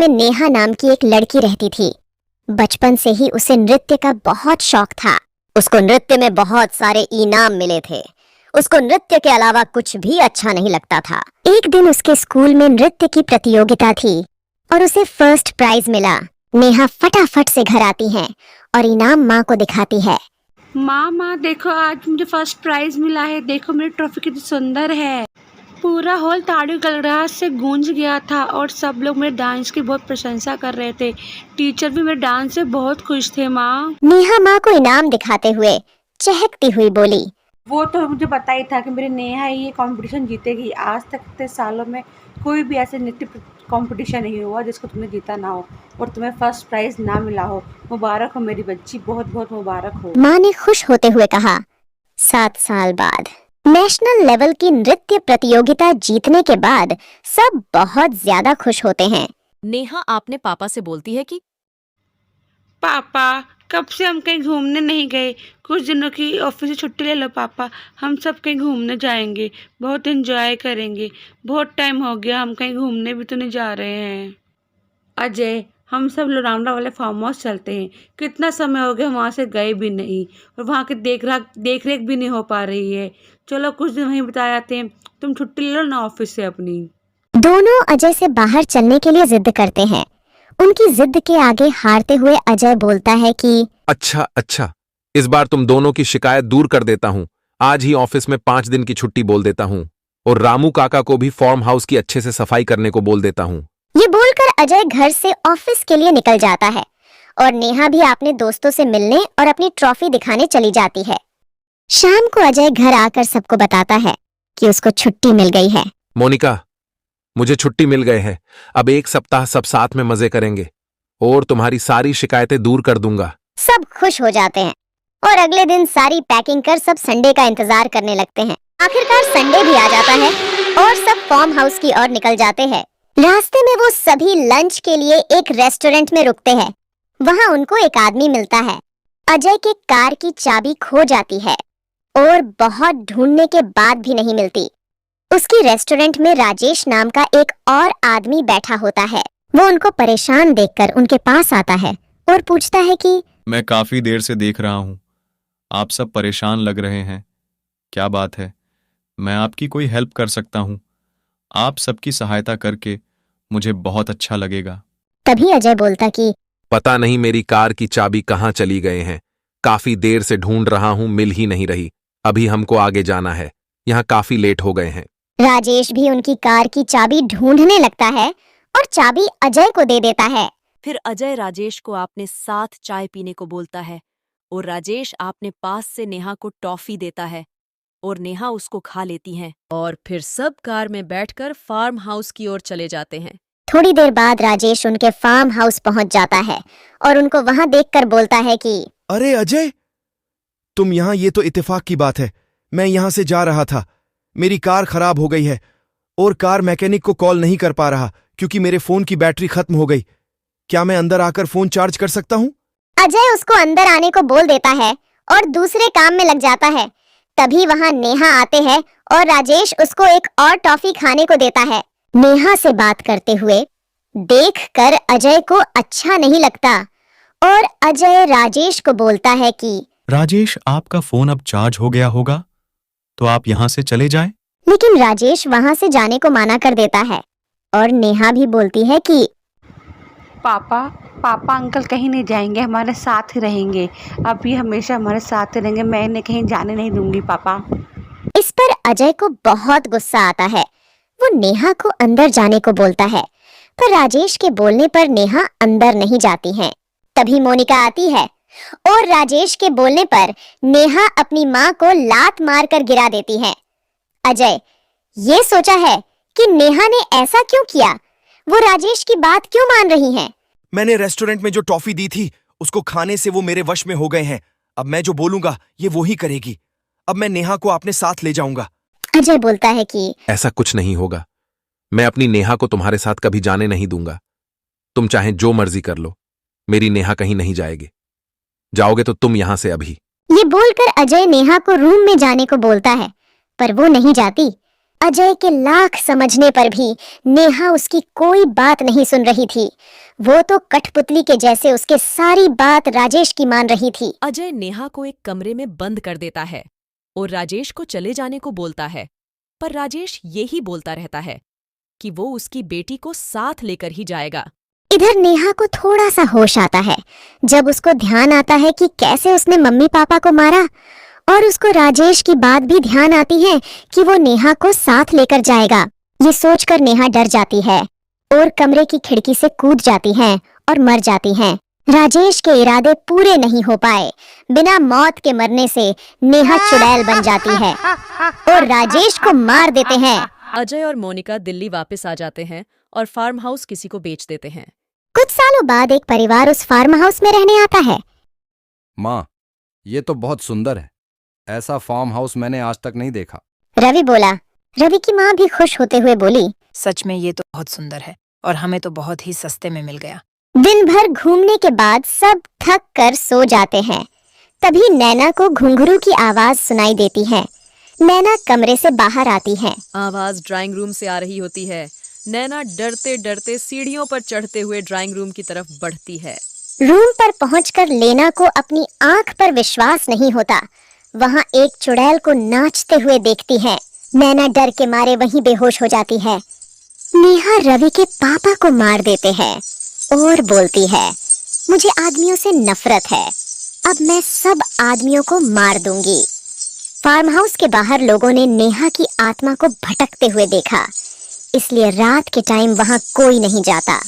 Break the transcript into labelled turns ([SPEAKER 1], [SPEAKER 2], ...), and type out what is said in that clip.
[SPEAKER 1] में नेहा नाम की एक लड़की रहती थी। बचपन से ही उसे नृत्य का बहुत शौक था। उसको नृत्य में बहुत सारे इनाम मिले थे। उसको नृत्य के अलावा कुछ भी अच्छा नहीं लगता था। एक दिन उसके स्कूल में नृत्य की प्रतियोगिता थी और उसे फर्स्ट प्राइज मिला। नेहा फटाफट से घर आती है और इनाम माँ को दिखाती है।
[SPEAKER 2] माँ देखो, आज मुझे फर्स्ट प्राइज मिला है। देखो मेरी ट्रॉफी कितनी सुंदर है। पूरा हॉल ताड़ियों गड़गड़ाहट से गूंज गया था और सब लोग मेरे डांस की बहुत प्रशंसा कर रहे थे। टीचर भी मेरे डांस से बहुत खुश थे। माँ,
[SPEAKER 1] नेहा माँ को इनाम दिखाते हुए चहकती हुई बोली,
[SPEAKER 2] वो तो मुझे पता ही था कि मेरी नेहा ये कंपटीशन जीतेगी। आज तक इतने सालों में कोई भी ऐसे नृत्य कंपटीशन नहीं हुआ जिसको तुमने जीता ना हो और तुम्हें फर्स्ट प्राइज ना मिला हो। मुबारक हो मेरी बच्ची, बहुत बहुत मुबारक हो।
[SPEAKER 1] माँ ने खुश होते हुए कहा। 7 साल बाद नेशनल लेवल की नृत्य प्रतियोगिता जीतने के बाद सब बहुत ज्यादा खुश होते हैं।
[SPEAKER 3] नेहा आपने पापा से बोलती है कि
[SPEAKER 2] पापा, कब से हम कहीं घूमने नहीं गए। कुछ दिनों की ऑफिस से छुट्टी ले लो पापा, हम सब कहीं घूमने जाएंगे, बहुत एंजॉय करेंगे। बहुत टाइम हो गया, हम कहीं घूमने भी तो नहीं जा रहे हैं। अजय, हम सब लोनावला वाले फार्म हाउस चलते हैं। कितना समय हो गया वहाँ से गए भी नहीं और वहाँ की देख रेख भी नहीं हो पा रही है। चलो कुछ दिन वहीं बिता जाते हैं। तुम छुट्टी ले लो ना ऑफिस से अपनी।
[SPEAKER 1] दोनों अजय से बाहर चलने के लिए जिद करते हैं। उनकी जिद के आगे हारते हुए अजय बोलता है कि
[SPEAKER 4] अच्छा, इस बार तुम दोनों की शिकायत दूर कर देता हूँ। आज ही ऑफिस में 5 दिन की छुट्टी बोल देता हूँ और रामू काका को भी फार्म हाउस की अच्छे से सफाई करने को बोल देता हूँ।
[SPEAKER 1] ये बोलकर अजय घर से ऑफिस के लिए निकल जाता है और नेहा भी अपने दोस्तों से मिलने और अपनी ट्रॉफी दिखाने चली जाती है। शाम को अजय घर आकर सबको बताता है कि उसको छुट्टी मिल गई है।
[SPEAKER 4] मोनिका, मुझे छुट्टी मिल गए है। अब 1 सप्ताह सब साथ में मजे करेंगे और तुम्हारी सारी शिकायतें दूर कर दूंगा।
[SPEAKER 1] सब खुश हो जाते हैं और अगले दिन सारी पैकिंग कर सब संडे का इंतजार करने लगते हैं। आखिरकार संडे भी आ जाता है और सब फार्म हाउस की ओर निकल जाते हैं। रास्ते में वो सभी लंच के लिए एक रेस्टोरेंट में रुकते हैं। वहां उनको एक आदमी मिलता है। अजय के कार की चाबी खो जाती है और बहुत ढूंढने के बाद भी नहीं मिलती। उसकी रेस्टोरेंट में राजेश नाम का एक और आदमी बैठा होता है। वो उनको परेशान देखकर उनके पास आता है और पूछता है कि
[SPEAKER 5] मैं काफी देर से देख रहा हूं, आप सब परेशान लग रहे हैं। क्या बात है? मैं आपकी कोई हेल्प कर सकता हूं। आप सबकी सहायता करके मुझे बहुत अच्छा लगेगा।
[SPEAKER 1] तभी अजय बोलता कि
[SPEAKER 4] पता नहीं मेरी कार की चाबी कहाँ चली गए हैं। काफी देर से ढूंढ रहा हूँ, मिल ही नहीं रही। अभी हमको आगे जाना है, यहाँ काफी लेट हो गए हैं।
[SPEAKER 1] राजेश भी उनकी कार की चाबी ढूंढने लगता है और चाबी अजय को दे देता है।
[SPEAKER 3] फिर अजय राजेश को आपने साथ चाय पीने को बोलता है और राजेश आपने पास से नेहा को टॉफी देता है और नेहा उसको खा लेती हैं और फिर सब कार में बैठकर फार्म हाउस की ओर चले जाते हैं।
[SPEAKER 1] थोड़ी देर बाद राजेश उनके फार्म हाउस पहुंच जाता है और उनको वहां देखकर बोलता है कि
[SPEAKER 6] अरे अजय, तुम यहाँ? ये तो इत्तेफाक की बात है। मैं यहाँ से जा रहा था, मेरी कार खराब हो गई है और कार मैकेनिक को कॉल नहीं कर पा रहा क्योंकि मेरे फोन की बैटरी खत्म हो गई। क्या मैं अंदर आकर फोन चार्ज कर सकता हूँ?
[SPEAKER 1] अजय उसको अंदर आने को बोल देता है और दूसरे काम में लग जाता है। तभी वहां नेहा आते हैं और राजेश उसको एक और टॉफी खाने को देता है। नेहा से बात करते हुए देखकर अजय को अच्छा नहीं लगता और अजय राजेश को बोलता है कि
[SPEAKER 5] राजेश, आपका फोन अब चार्ज हो गया होगा, तो आप यहाँ से चले जाएं।
[SPEAKER 1] लेकिन राजेश वहां से जाने को मना कर देता है और नेहा भी बोलती है कि
[SPEAKER 2] पापा अंकल कहीं नहीं जाएंगे, हमारे साथ ही रहेंगे। अब ये हमेशा हमारे साथ ही रहेंगे, मैं इन्हें कहीं जाने नहीं दूंगी पापा।
[SPEAKER 1] इस पर अजय को बहुत गुस्सा आता है। वो नेहा को अंदर जाने को बोलता है पर राजेश के बोलने पर नेहा अंदर नहीं जाती है। तभी मोनिका आती है और राजेश के बोलने पर नेहा अपनी माँ को लात मारकर गिरा देती है। अजय ये सोचा है कि नेहा ने ऐसा क्यों किया, वो राजेश की बात क्यों मान रही हैं?
[SPEAKER 6] मैंने रेस्टोरेंट में जो टॉफी दी थी उसको खाने से वो मेरे वश में हो गए हैं। अब मैं जो बोलूंगा ये वो ही करेगी। अब मैं नेहा को अपने साथ ले जाऊंगा।
[SPEAKER 1] अजय बोलता है कि
[SPEAKER 4] ऐसा कुछ नहीं होगा। मैं अपनी नेहा को तुम्हारे साथ कभी जाने नहीं दूंगा। तुम चाहे जो मर्जी कर लो, मेरी नेहा कहीं नहीं जाएगी। जाओगे तो तुम यहां से अभी।
[SPEAKER 1] ये बोलकर अजय नेहा को रूम में जाने को बोलता है पर वो नहीं जाती। अजय के लाख समझने पर भी नेहा उसकी कोई बात नहीं सुन रही थी। वो तो कठपुतली के जैसे उसके सारी बात राजेश की मान रही थी।
[SPEAKER 3] अजय नेहा को एक कमरे में बंद कर देता है और राजेश को चले जाने को बोलता है, पर राजेश यही बोलता रहता है कि वो उसकी बेटी को साथ लेकर ही जाएगा।
[SPEAKER 1] इधर नेहा को थोड़ा सा होश आता है जब उसको ध्यान आता है कि कैसे उसने मम्मी पापा को मारा, और उसको राजेश की बात भी ध्यान आती है कि वो नेहा को साथ लेकर जाएगा। ये सोचकर नेहा डर जाती है और कमरे की खिड़की से कूद जाती है और मर जाती है। राजेश के इरादे पूरे नहीं हो पाए। बिना मौत के मरने से नेहा चुड़ैल बन जाती है और राजेश को मार देते हैं।
[SPEAKER 3] अजय और मोनिका दिल्ली वापस आ जाते हैं और फार्म हाउस किसी को बेच देते हैं।
[SPEAKER 1] कुछ सालों बाद एक परिवार उस फार्म हाउस में रहने आता है।
[SPEAKER 7] माँ, ये तो बहुत सुंदर है। ऐसा फार्म हाउस मैंने आज तक नहीं देखा।
[SPEAKER 1] रवि बोला। रवि की माँ भी खुश होते हुए बोली,
[SPEAKER 8] सच में ये तो बहुत सुंदर है और हमें तो बहुत ही सस्ते में मिल गया।
[SPEAKER 1] दिन भर घूमने के बाद सब थक कर सो जाते हैं। तभी नैना को घुंघरू की आवाज सुनाई देती है। नैना कमरे से बाहर आती है।
[SPEAKER 3] आवाज ड्राइंग रूम से आ रही होती है। नैना डरते डरते सीढ़ियों पर चढ़ते हुए ड्राइंग रूम की तरफ बढ़ती है।
[SPEAKER 1] रूम पर पहुंचकर लेना को अपनी आंख पर विश्वास नहीं होता। वहां एक चुड़ैल को नाचते हुए देखती है। नैना डर के मारे वहीं बेहोश हो जाती है। नेहा रवि के पापा को मार देते हैं और बोलती है, मुझे आदमियों से नफरत है, अब मैं सब आदमियों को मार दूंगी। फार्म हाउस के बाहर लोगों ने नेहा की आत्मा को भटकते हुए देखा, इसलिए रात के टाइम वहां कोई नहीं जाता।